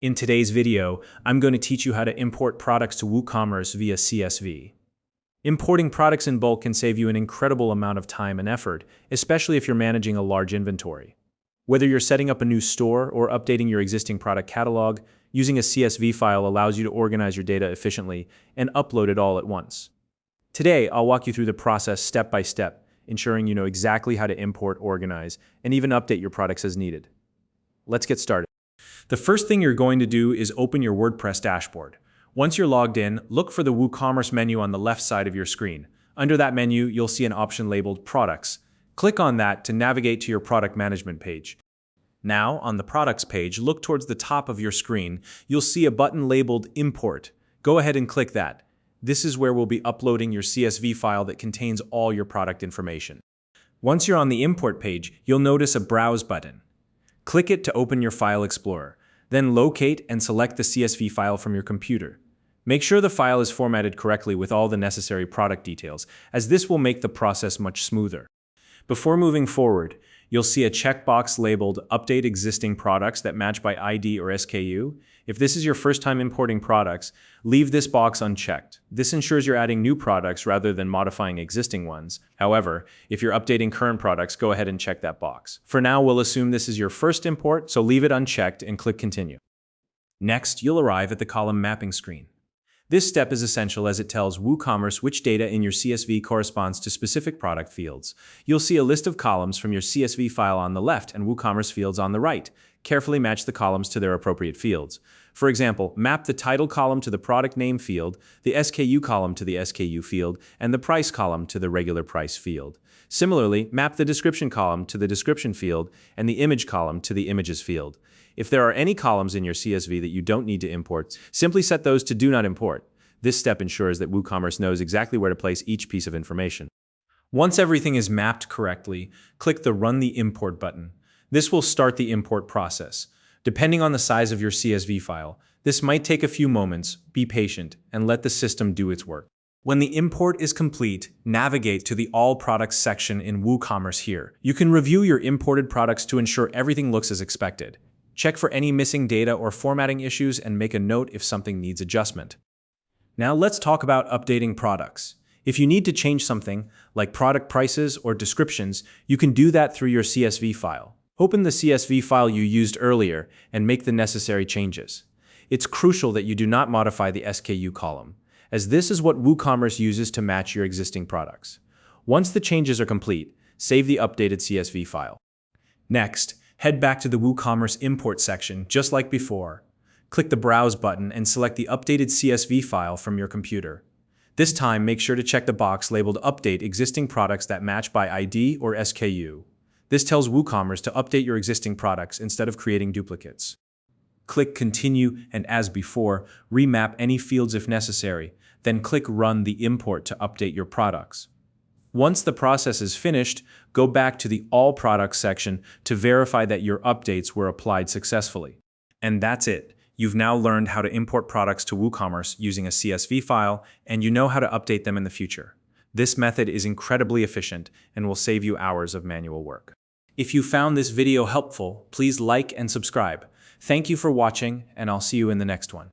In today's video, I'm going to teach you how to import products to WooCommerce via CSV. Importing products in bulk can save you an incredible amount of time and effort, especially if you're managing a large inventory. Whether you're setting up a new store or updating your existing product catalog, using a CSV file allows you to organize your data efficiently and upload it all at once. Today, I'll walk you through the process step by step, ensuring you know exactly how to import, organize, and even update your products as needed. Let's get started. The first thing you're going to do is open your WordPress dashboard. Once you're logged in, look for the WooCommerce menu on the left side of your screen. Under that menu, you'll see an option labeled Products. Click on that to navigate to your product management page. Now, on the Products page, look towards the top of your screen. You'll see a button labeled Import. Go ahead and click that. This is where we'll be uploading your CSV file that contains all your product information. Once you're on the Import page, you'll notice a Browse button. Click it to open your File Explorer. Then locate and select the CSV file from your computer. Make sure the file is formatted correctly with all the necessary product details, as this will make the process much smoother. Before moving forward, you'll see a checkbox labeled Update Existing Products that match by ID or SKU. If this is your first time importing products, leave this box unchecked. This ensures you're adding new products rather than modifying existing ones. However, if you're updating current products, go ahead and check that box. For now, we'll assume this is your first import, so leave it unchecked and click Continue. Next, you'll arrive at the column mapping screen. This step is essential as it tells WooCommerce which data in your CSV corresponds to specific product fields. You'll see a list of columns from your CSV file on the left and WooCommerce fields on the right. Carefully match the columns to their appropriate fields. For example, map the title column to the product name field, the SKU column to the SKU field, and the price column to the regular price field. Similarly, map the description column to the description field and the image column to the images field. If there are any columns in your CSV that you don't need to import, simply set those to Do Not Import. This step ensures that WooCommerce knows exactly where to place each piece of information. Once everything is mapped correctly, click the Run the Import button. This will start the import process. Depending on the size of your CSV file, this might take a few moments. Be patient and let the system do its work. When the import is complete, navigate to the All Products section in WooCommerce here. You can review your imported products to ensure everything looks as expected. Check for any missing data or formatting issues and make a note if something needs adjustment. Now let's talk about updating products. If you need to change something, like product prices or descriptions, you can do that through your CSV file. Open the CSV file you used earlier and make the necessary changes. It's crucial that you do not modify the SKU column, as this is what WooCommerce uses to match your existing products. Once the changes are complete, save the updated CSV file. Next, head back to the WooCommerce import section just like before. Click the Browse button and select the updated CSV file from your computer. This time, make sure to check the box labeled Update Existing Products that match by ID or SKU. This tells WooCommerce to update your existing products instead of creating duplicates. Click Continue and, as before, remap any fields if necessary. Then click Run the Import to update your products. Once the process is finished, go back to the All Products section to verify that your updates were applied successfully. And that's it. You've now learned how to import products to WooCommerce using a CSV file, and you know how to update them in the future. This method is incredibly efficient and will save you hours of manual work. If you found this video helpful, please like and subscribe. Thank you for watching, and I'll see you in the next one.